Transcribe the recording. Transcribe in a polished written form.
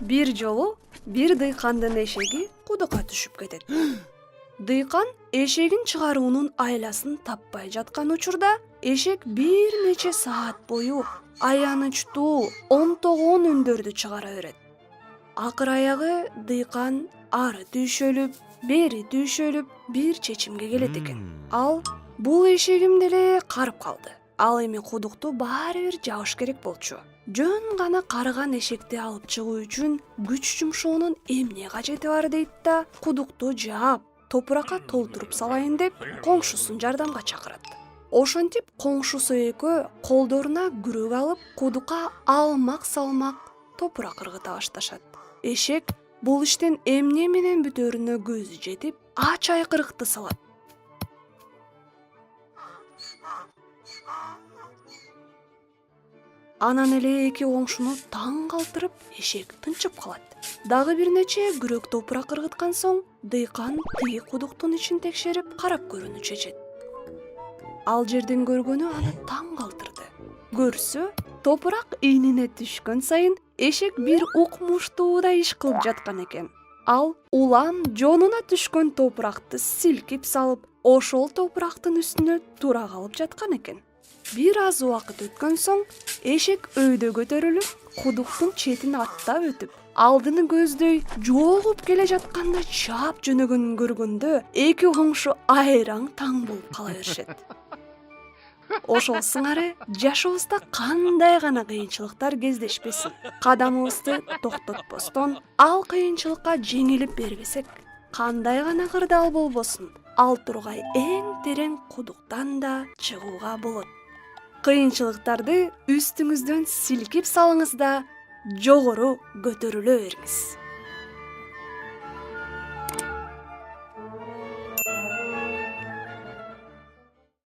Бир жолу бир дыйкандын эшеги кудукка түшүп кетет. Дыйкан эшегин чыгаруунун айласын таппай жаткан учурда эшек бир нече саат бою аянычтуу онтогон үндөрдү чыгара берет. Акыр аягы дыйкан ары дүйшөлүп, бери дүйшөлүп бир чечимге келет экен. Ал бул эшегим деле карып калды. Ал эми кудукту баары бир жабыш керек болчу. Жөн гана карыган эшекти алып чыгуу үчүн күч жумшоонун эмне кажети бар дейт да, кудукту жаап, топуракка толтуруп салайын деп коңшусун жардамга чакырат. Ошентип коңшусу экөө колдоруна күрөк алып, кудукка алмак-салмак топурак ыргыта башташат. Эшек бул иштен эмне менен бүтөрүнө көзү жетип, ач айкырыкты салат. Анан эле эки коңшуну таң калтырып, эшек тынчып калат. Дагы бир нече күрөк топурак ыргыткан соң, дыйкан тиги кудуктун ичин текшерип карап көрүүнү чечет. Ал жерден көргөнү аны таң калтырды. Көрсө, топурак ийнине түшкөн сайын эшек бир укмуштуудай иш кылып жаткан экен. Ал улам жонуна түшкөн топуракты силкип салып, ошол топурактын үстүнө тура калып жаткан экен. Бир аз убакыт өткөн соң, эшек өйдө көтөрүлүп, кудуктун четин аттап өтүп, алдыны көздөй жолугуп келе жатканда чаап жөнөгөнүн көргөндө, эки коңшу айраң таң болуп кала беришет. Ошол сыңары жашообузда кандай гана кыйынчылыктар кездешпесин, кадамыбызды токтотпостон, ал кыйынчылыкка жеңилип бербесек, кандай гана кырдаал болбосун, ал тургай эң терең кудуктан да чыгууга болот. Кыйынчылыктарды үстүңүздөн силкип салыңыз да, жогору көтөрүлө бериңиз.